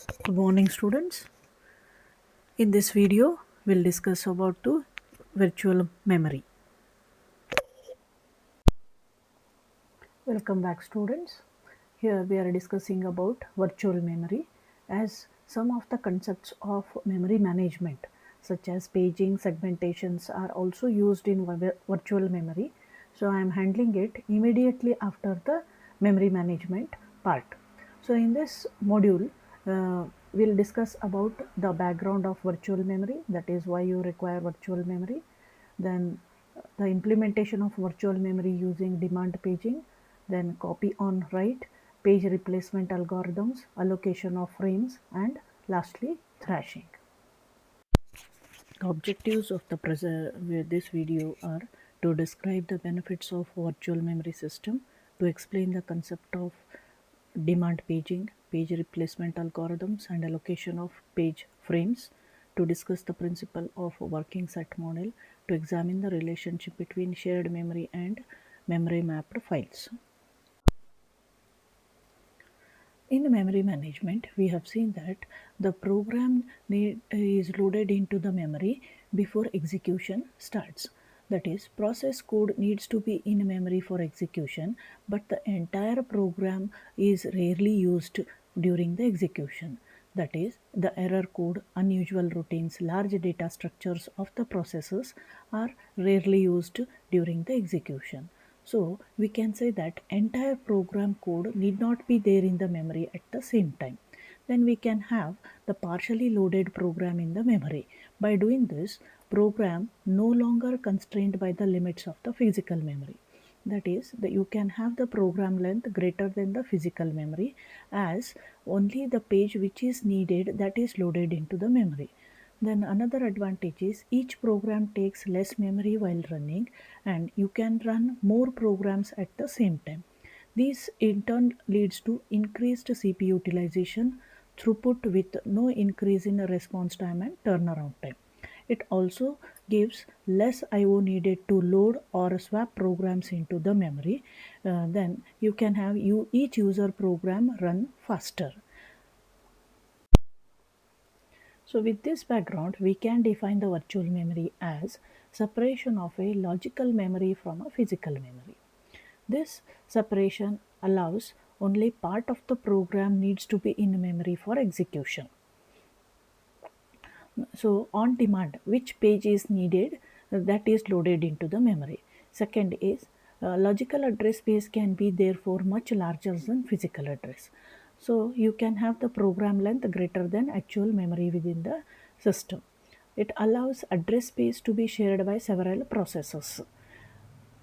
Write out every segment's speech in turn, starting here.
Good morning, students. In this video, we'll discuss about the virtual memory. Welcome back, students. Here we are discussing about virtual memory as some of the concepts of memory management such as paging segmentations are also used in virtual memory. So I am handling it immediately after the memory management part. So in this module, we'll discuss about the background of virtual memory, that is why you require virtual memory, then the implementation of virtual memory using demand paging, then copy on write, page replacement algorithms, allocation of frames, and lastly thrashing. The objectives of this video are to describe the benefits of virtual memory system, to explain the concept of demand paging, page replacement algorithms, and allocation of page frames, to discuss the principle of working set model, to examine the relationship between shared memory and memory mapped files. In memory management, we have seen that the program is loaded into the memory before execution starts. That is, process code needs to be in memory for execution, but the entire program is rarely used during the execution. That is, the error code, unusual routines, large data structures of the processes are rarely used during the execution. So we can say that entire program code need not be there in the memory at the same time. Then we can have the partially loaded program in the memory. By doing this, program no longer constrained by the limits of the physical memory. That is, you can have the program length greater than the physical memory, as only the page which is needed that is loaded into the memory. Then another advantage is each program takes less memory while running, and you can run more programs at the same time. This in turn leads to increased CPU utilization, throughput with no increase in response time and turnaround time. It also gives less IO needed to load or swap programs into the memory. Then you can have each user program run faster. So with this background, we can define the virtual memory as separation of a logical memory from a physical memory. This separation allows only part of the program needs to be in memory for execution. So on demand, which page is needed, that is loaded into the memory. Second is logical address space can be therefore much larger than physical address. So you can have the program length greater than actual memory within the system. It allows address space to be shared by several processors.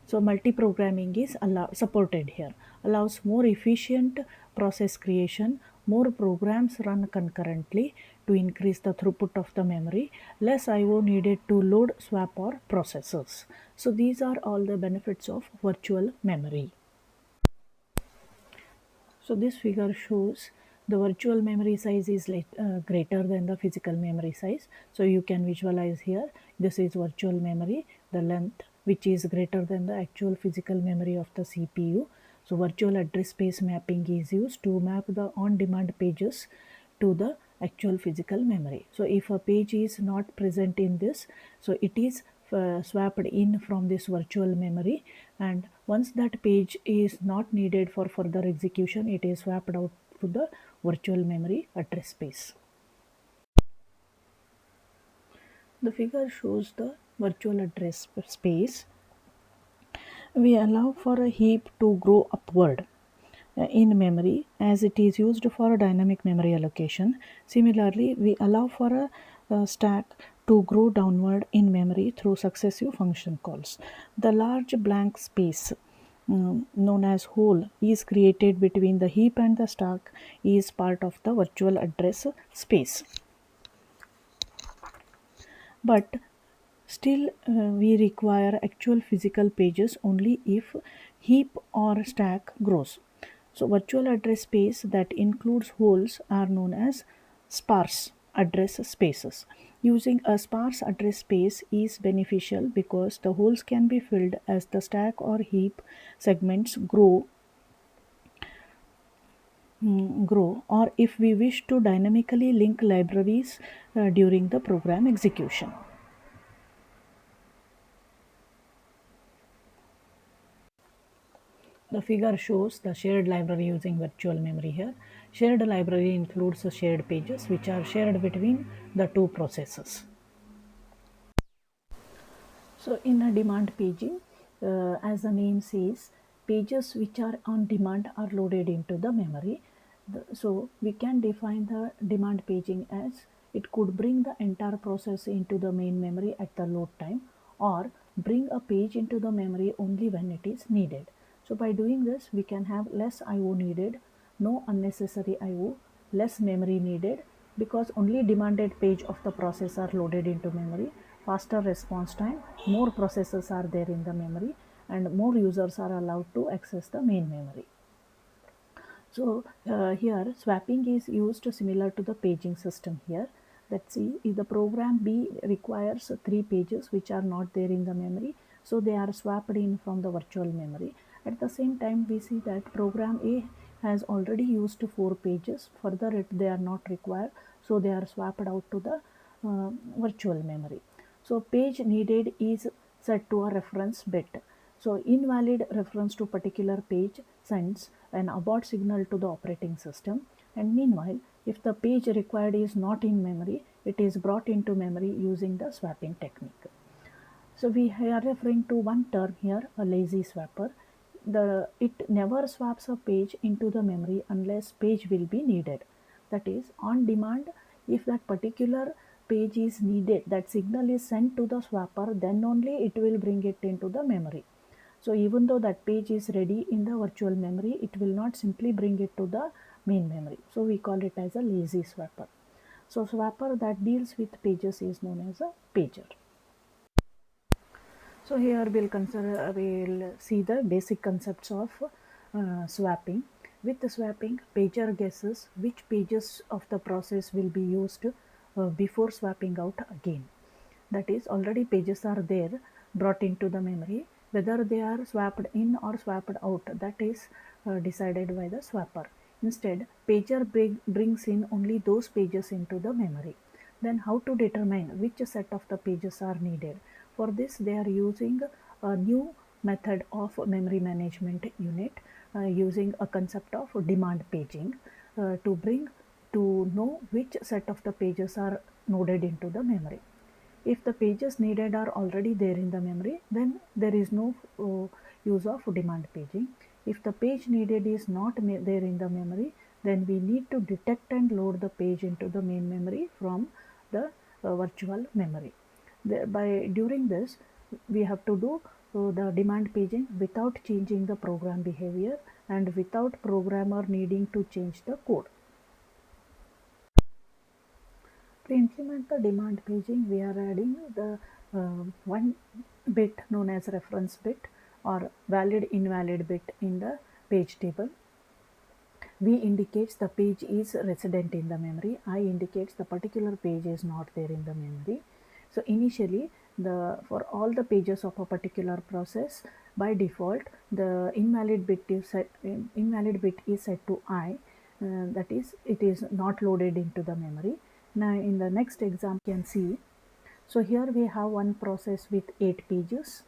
So multi-programming is supported here, allows more efficient process creation, more programs run concurrently to increase the throughput of the memory, less IO needed to load, swap or processors. So these are all the benefits of virtual memory. So this figure shows the virtual memory size is greater than the physical memory size. So you can visualize here, this is virtual memory, the length which is greater than the actual physical memory of the CPU. So virtual address space mapping is used to map the on-demand pages to the actual physical memory. So if a page is not present in this, so it is swapped in from this virtual memory, and once that page is not needed for further execution, it is swapped out to the virtual memory address space. The figure shows the virtual address space. We allow for a heap to grow upward in memory as it is used for dynamic memory allocation. Similarly, we allow for a stack to grow downward in memory through successive function calls. The large blank space known as hole is created between the heap and the stack is part of the virtual address space. But still, we require actual physical pages only if heap or stack grows. So virtual address space that includes holes are known as sparse address spaces. Using a sparse address space is beneficial because the holes can be filled as the stack or heap segments grow grow, or if we wish to dynamically link libraries during the program execution. The figure shows the shared library using virtual memory here. Shared library includes shared pages which are shared between the two processes. So in a demand paging, as the name says, pages which are on demand are loaded into the memory. So we can define the demand paging as it could bring the entire process into the main memory at the load time, or bring a page into the memory only when it is needed. So by doing this, we can have less IO needed, no unnecessary IO, less memory needed, because only demanded page of the process are loaded into memory, faster response time, more processes are there in the memory, and more users are allowed to access the main memory. So here swapping is used similar to the paging system here. Let's see, if the program B requires 3 pages which are not there in the memory, so they are swapped in from the virtual memory. At the same time, we see that program A has already used 4 pages, further they are not required, so they are swapped out to the virtual memory. So page needed is set to a reference bit. So invalid reference to particular page sends an abort signal to the operating system, and meanwhile, if the page required is not in memory, it is brought into memory using the swapping technique. So we are referring to one term here, a lazy swapper. It never swaps a page into the memory unless page will be needed. That is, on demand, if that particular page is needed, that signal is sent to the swapper, then only it will bring it into the memory. So even though that page is ready in the virtual memory, it will not simply bring it to the main memory. So we call it as a lazy swapper. So swapper that deals with pages is known as a pager. So here we'll see the basic concepts of swapping. With the swapping, pager guesses which pages of the process will be used before swapping out again. That is, already pages are there brought into the memory. Whether they are swapped in or swapped out, that is decided by the swapper. Instead, pager brings in only those pages into the memory. Then how to determine which set of the pages are needed? For this, they are using a new method of memory management unit using a concept of demand paging to know which set of the pages are loaded into the memory. If the pages needed are already there in the memory, then there is no use of demand paging. If the page needed is not there in the memory, then we need to detect and load the page into the main memory from the virtual memory. During this, we have to do the demand paging without changing the program behavior and without programmer needing to change the code. To implement the demand paging, we are adding the one bit known as reference bit or valid invalid bit in the page table. V indicates the page is resident in the memory. I indicates the particular page is not there in the memory. So initially, for all the pages of a particular process, by default, the invalid bit is set to I. That is, it is not loaded into the memory. Now, in the next example, you can see. So here we have one process with 8 pages,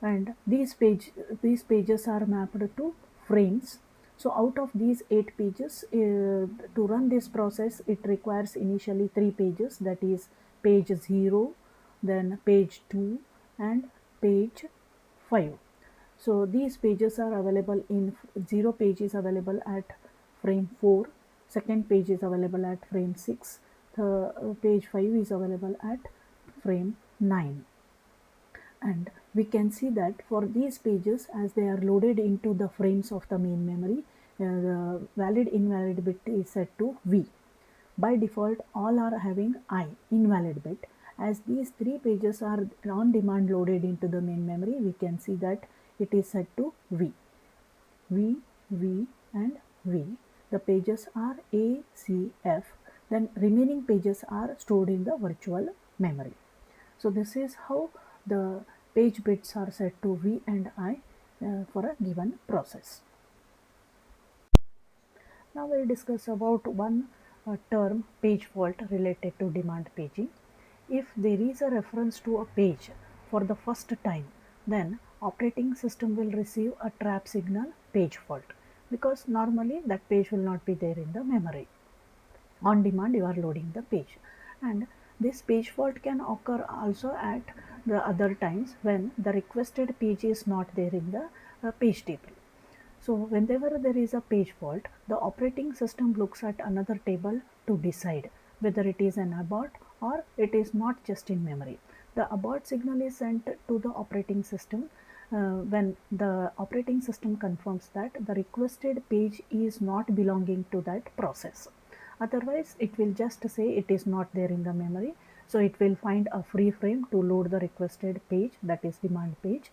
and these pages are mapped to frames. So out of these 8 pages, to run this process, it requires initially 3 pages, that is page 0, then page 2, and page 5. So these pages are available in 0 page is available at frame 4, second page is available at frame 6, the page 5 is available at frame 9. And we can see that for these pages, as they are loaded into the frames of the main memory, the valid invalid bit is set to V. By default, all are having I, invalid bit. As these 3 pages are on demand loaded into the main memory, we can see that it is set to V. V, V, and V. The pages are A, C, F. Then remaining pages are stored in the virtual memory. So this is how the page bits are set to V and I for a given process. Now we'll discuss about one term, page fault, related to demand paging. If there is a reference to a page for the first time, then operating system will receive a trap signal, page fault, because normally that page will not be there in the memory. On demand you are loading the page, and this page fault can occur also at the other times when the requested page is not there in the page table. So whenever there is a page fault, the operating system looks at another table to decide whether it is an abort or it is not just in memory. The abort signal is sent to the operating system when the operating system confirms that the requested page is not belonging to that process. Otherwise, it will just say it is not there in the memory. So it will find a free frame to load the requested page, that is demand page,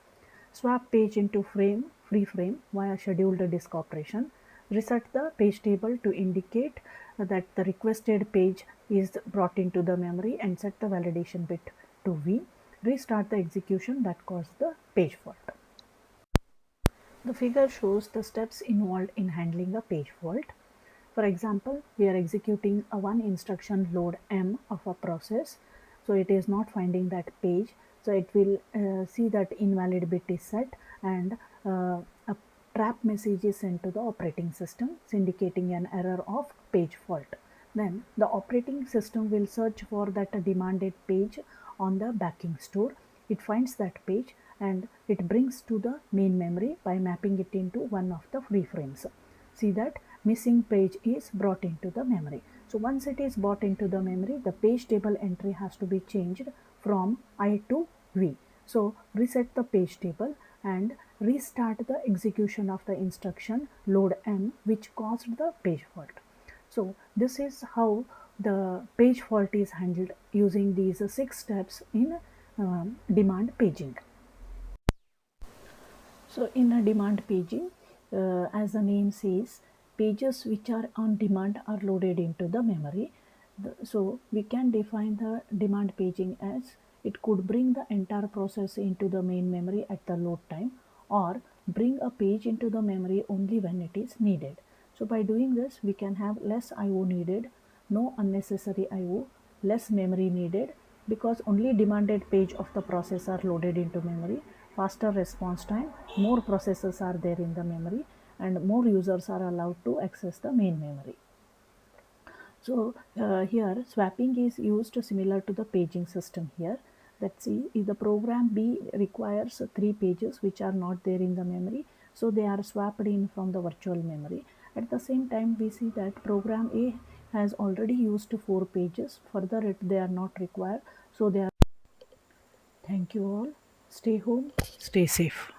swap page into free frame via scheduled disk operation, reset the page table to indicate that the requested page is brought into the memory, and set the validation bit to V, restart the execution that caused the page fault. The figure shows the steps involved in handling a page fault. For example, we are executing a one instruction load M of a process. So it is not finding that page. So it will see that invalid bit is set, and a trap message is sent to the operating system indicating an error of page fault. Then the operating system will search for that demanded page on the backing store. It finds that page and it brings to the main memory by mapping it into one of the free frames. See that missing page is brought into the memory. So once it is brought into the memory, the page table entry has to be changed from I to V. So reset the page table and restart the execution of the instruction load M, which caused the page fault. So this is how the page fault is handled using these 6 steps in demand paging. So in a demand paging, as the name says, pages which are on demand are loaded into the memory. So we can define the demand paging as it could bring the entire process into the main memory at the load time, or bring a page into the memory only when it is needed. So by doing this, we can have less IO needed, no unnecessary IO, less memory needed, because only demanded page of the process are loaded into memory, faster response time, more processes are there in the memory, and more users are allowed to access the main memory. So here swapping is used similar to the paging system here. Let's see, if the program B requires 3 pages which are not there in the memory, so they are swapped in from the virtual memory. At the same time, we see that program A has already used 4 pages, further they are not required, so they are. Thank you all. Stay home, stay safe.